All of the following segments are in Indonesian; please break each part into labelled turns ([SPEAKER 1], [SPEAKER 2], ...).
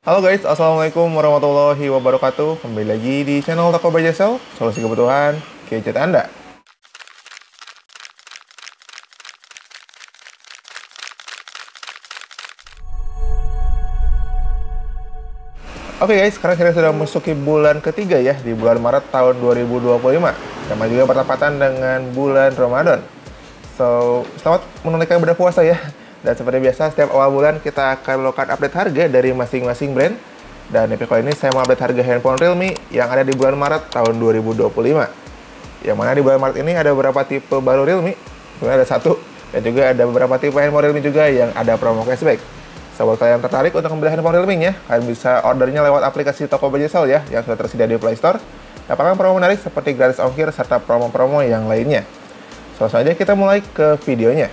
[SPEAKER 1] Halo guys, assalamualaikum warahmatullahi wabarakatuh. Kembali lagi di channel Toko Bajasel, solusi kebutuhan gadget Anda. Oke guys, sekarang kita sudah memasuki bulan ketiga ya, di bulan Maret tahun 2025. Sama juga bertepatan dengan bulan Ramadan. So, selamat menunaikan ibadah puasa ya. Dan seperti biasa, setiap awal bulan kita akan melakukan update harga dari masing-masing brand. Dan episode kali ini saya mau update harga handphone Realme yang ada di bulan Maret tahun 2025. Yang mana di bulan Maret ini ada beberapa tipe baru Realme. Sebenarnya ada satu. Dan juga ada beberapa tipe handphone Realme juga yang ada promo cashback. So, buat kalian tertarik untuk membeli handphone Realme-nya, kalian bisa ordernya lewat aplikasi Toko Bajasel ya, yang sudah tersedia di Play Store. Dapatkan promo menarik seperti gratis ongkir serta promo-promo yang lainnya. So, langsung aja kita mulai ke videonya.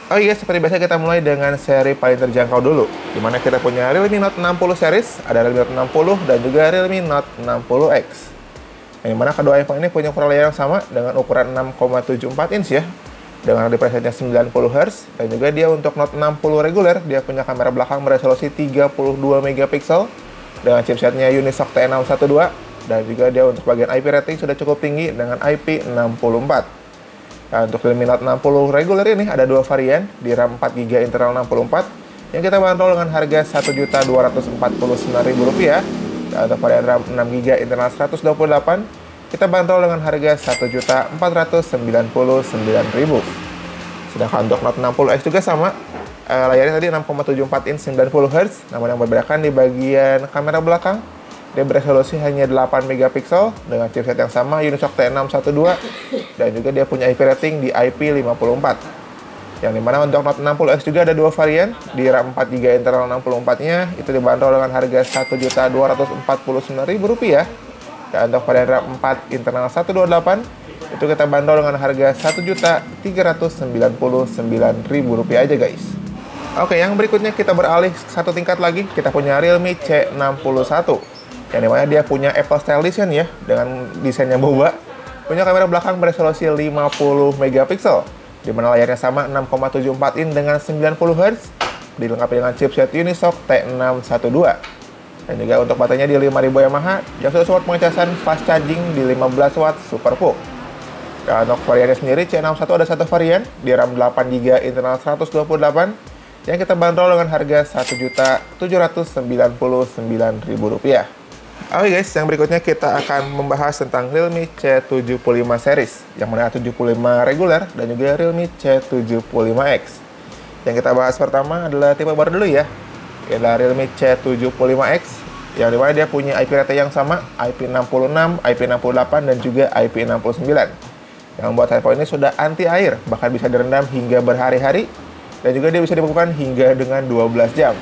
[SPEAKER 1] Oke guys, seperti biasa kita mulai dengan seri paling terjangkau dulu. Dimana kita punya Realme Note 60 series, ada Realme Note 60 dan juga Realme Note 60X. Yang dimana kedua handphone ini punya ukuran layar yang sama dengan ukuran 6,74 inch ya. Dengan refresh-nya 90 Hz, dan juga dia untuk Note 60 reguler, dia punya kamera belakang beresolusi 32 megapiksel dengan chipsetnya Unisoc T612, dan juga dia untuk bagian IP rating sudah cukup tinggi dengan IP64. Nah, untuk Realme Note 60 reguler ini ada dua varian, di RAM 4GB internal 64, yang kita bandrol dengan harga Rp1.249.000, dan untuk varian RAM 6GB internal 128, kita bandrol dengan harga Rp1.499.000. Sedangkan untuk Note 60X juga sama, layarnya tadi 6,74 inch 90 Hz, namun yang membedakan di bagian kamera belakang, dia beresolusi hanya 8 megapiksel dengan chipset yang sama Unisoc T612, dan juga dia punya IP rating di IP54. Yang dimana untuk Note 60X juga ada dua varian, di RAM 4GB internal 64-nya, itu dibanderol dengan harga Rp1.249.000. Dan untuk varian RAM 4 internal 128, itu kita bandrol dengan harga Rp1.399.000 aja guys. Oke, yang berikutnya kita beralih satu tingkat lagi, kita punya Realme C61. Yang dimana dia punya Apple Style Edition ya, dengan desainnya boba. Punya kamera belakang beresolusi 50 megapiksel, dimana layarnya sama 6,74 inch dengan 90 Hz, dilengkapi dengan chipset Unisoc T612. Dan juga untuk baterainya di 5000 mAh, yang sudah support pengecasan fast charging di 15 watt Super PUK. Dan untuk variannya sendiri, C61 ada satu varian, di RAM 8GB internal 128, yang kita bandrol dengan harga Rp1.799.000. Oke guys, yang berikutnya kita akan membahas tentang Realme C75 series, yang mana 75 reguler dan juga Realme C75X. Yang kita bahas pertama adalah tipe baru dulu ya, adalah Realme C75X, yang dimana dia punya IP rating yang sama, IP66, IP68, dan juga IP69. Yang membuat handphone ini sudah anti air, bahkan bisa direndam hingga berhari-hari, dan juga dia bisa dibekukan hingga dengan 12 jam.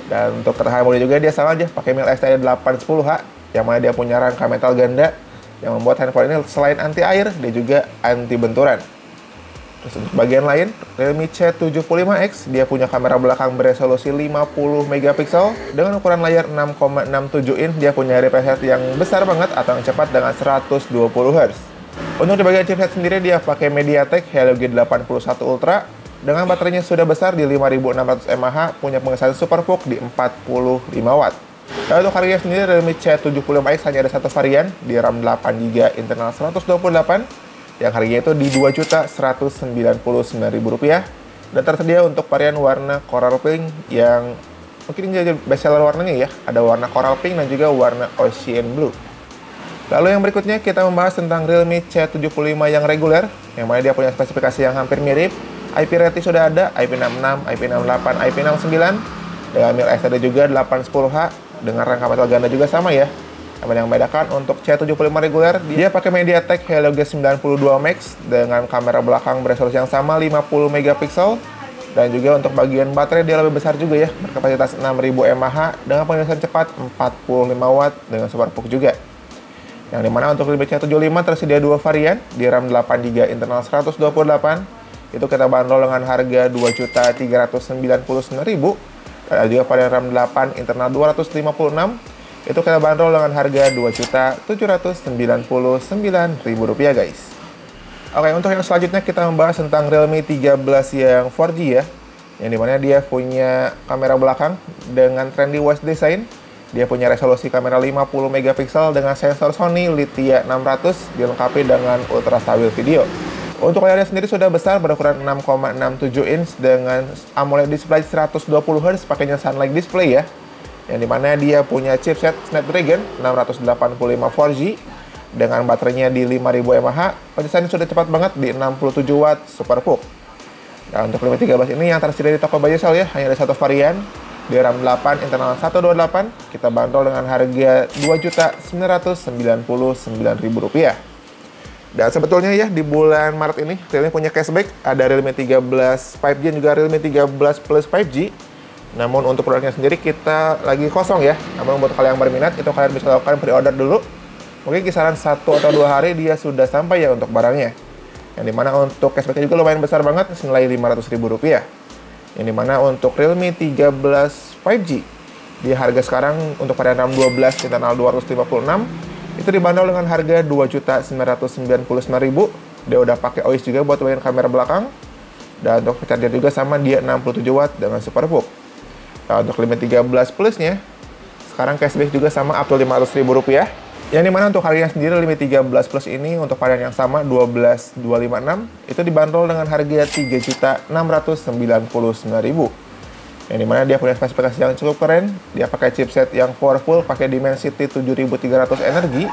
[SPEAKER 1] Dan untuk ketahanan mode juga dia sama aja, pakai mil STI 810H, yang mana dia punya rangka metal ganda, yang membuat handphone ini selain anti air, dia juga anti benturan. Terus untuk bagian lain, Realme C75X, dia punya kamera belakang beresolusi 50 megapiksel dengan ukuran layar 6,67 inch, dia punya refresh rate yang besar banget atau yang cepat dengan 120 Hz. Untuk di bagian chipset sendiri, dia pakai MediaTek Helio G81 Ultra dengan baterainya sudah besar di 5600 mAh, punya pengecasan Super PUK di 45 watt. Dan untuk harganya sendiri, Realme C75X hanya ada satu varian, di RAM 8GB internal 128, yang harganya itu di Rp2.199.000, dan tersedia untuk varian warna coral pink yang mungkin jadi bestseller warnanya ya, ada warna coral pink dan juga warna ocean blue. Lalu yang berikutnya kita membahas tentang Realme C75 yang reguler, yang mana dia punya spesifikasi yang hampir mirip, IP rating sudah ada, IP66, IP68, IP69, dengan mil STD juga 810H, dengan rangka metal ganda juga sama ya. Yang membedakan untuk C75 reguler, dia pakai MediaTek Helio G92 Max dengan kamera belakang beresolusi yang sama 50 megapiksel, dan juga untuk bagian baterai dia lebih besar juga ya, berkapasitas 6000 mAh dengan pengecasan cepat 45 watt dengan Super PUK juga. Yang dimana untuk Realme C75 tersedia dua varian, di RAM 8GB internal 128, itu kita bandrol dengan harga Rp2.399.000, dan juga varian RAM 8 internal 256, itu kita bandrol dengan harga Rp2.799.000 guys. Oke, untuk yang selanjutnya kita membahas tentang Realme 13 yang 4G ya. yang dimana dia punya kamera belakang dengan trendy wise design. Dia punya resolusi kamera 50 megapiksel dengan sensor Sony Lithia 600 dilengkapi dengan ultra stabil video. Untuk layarnya sendiri sudah besar berukuran 6,67 inch dengan AMOLED display 120Hz pakainya Sunlight Display ya. Yang dimana dia punya chipset Snapdragon 685 4G dengan baterainya di 5000 mAh. Penyesaannya sudah cepat banget di 67 watt Super PUC. Dan untuk Realme 13 ini yang tersedia di toko Bajajsel ya, hanya ada satu varian di RAM 8 internal 128. Kita bandrol dengan harga Rp2.999.000. Dan sebetulnya ya di bulan Maret ini Realme punya cashback, ada Realme 13 5G dan juga Realme 13 Plus 5G. Namun untuk produknya sendiri kita lagi kosong ya. Namun buat kalian yang berminat itu kalian bisa lakukan pre-order dulu. Mungkin kisaran 1 atau 2 hari dia sudah sampai ya untuk barangnya. Yang dimana untuk cashbacknya juga lumayan besar banget, senilai Rp500.000. Yang dimana untuk Realme 13 5G di harga sekarang untuk varian RAM 12 internal 256 itu dibanderol dengan harga Rp2.999.000. Dia udah pakai OIS juga buat bagian kamera belakang. Dan untuk charger juga sama, dia 67 watt dengan Super PUC. Nah, untuk Realme 13 Plus-nya sekarang cashback juga sama up to Rp500.000. Yang dimana untuk harganya sendiri Realme 13 Plus ini untuk varian yang sama 12256 itu dibanderol dengan harga Rp3.699.000. Yang dimana dia punya spesifikasi yang cukup keren. Dia pakai chipset yang powerful, pakai Dimensity 7300 energi.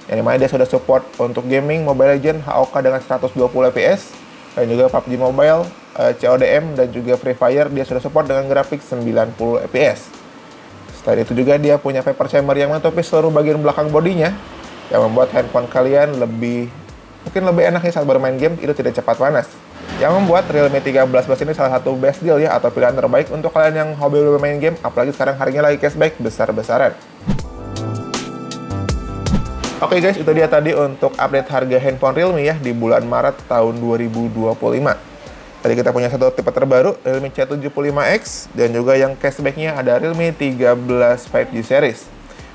[SPEAKER 1] Yang dimana dia sudah support untuk gaming, Mobile Legends, HOK dengan 120 fps. Dan juga PUBG Mobile, CODM, dan juga Free Fire dia sudah support dengan grafik 90 fps. Selain itu juga dia punya vapor chamber yang menutupi seluruh bagian belakang bodinya, yang membuat handphone kalian mungkin lebih enaknya saat bermain game, itu tidak cepat panas. Yang membuat Realme 13 Plus ini salah satu best deal ya, atau pilihan terbaik untuk kalian yang hobi bermain game, apalagi sekarang harganya lagi cashback besar-besaran. Oke guys, itu dia tadi untuk update harga handphone Realme ya di bulan Maret tahun 2025. Tadi kita punya satu tipe terbaru, Realme C75X, dan juga yang cashbacknya ada Realme 13 5G series.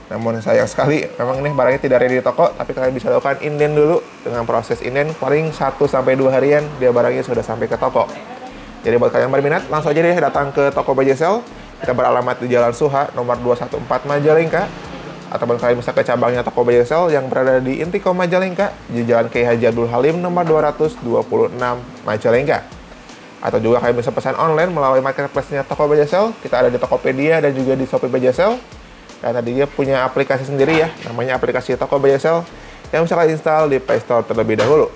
[SPEAKER 1] Namun sayang sekali, memang ini barangnya tidak ready di toko, tapi kalian bisa lakukan inden dulu. Dengan proses inden, paling 1-2 harian, dia barangnya sudah sampai ke toko. Jadi buat kalian yang berminat, langsung aja deh datang ke toko Bajajsel. Kita beralamat di Jalan Suha, nomor 214 Majalengka. Ataupun kalian bisa ke cabangnya toko Bajajsel yang berada di Intiko Majalengka, di Jalan Kiai Haji Abdul Halim, nomor 226 Majalengka. Atau juga kalian bisa pesan online melalui marketplace-nya toko Bajajsel. Kita ada di Tokopedia dan juga di Shopee Bajajsel. Dan tadi dia punya aplikasi sendiri ya, namanya aplikasi toko Bajajsel, yang bisa kalian install di Play Store terlebih dahulu.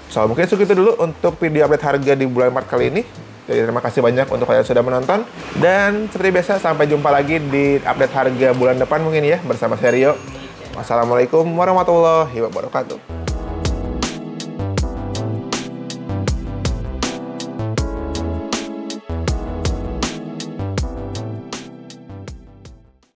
[SPEAKER 1] So, mungkin segitu dulu untuk video update harga di bulan Maret kali ini. Jadi terima kasih banyak untuk kalian yang sudah menonton. Dan seperti biasa, sampai jumpa lagi di update harga bulan depan mungkin ya, bersama saya Rio. Wassalamualaikum warahmatullahi wabarakatuh.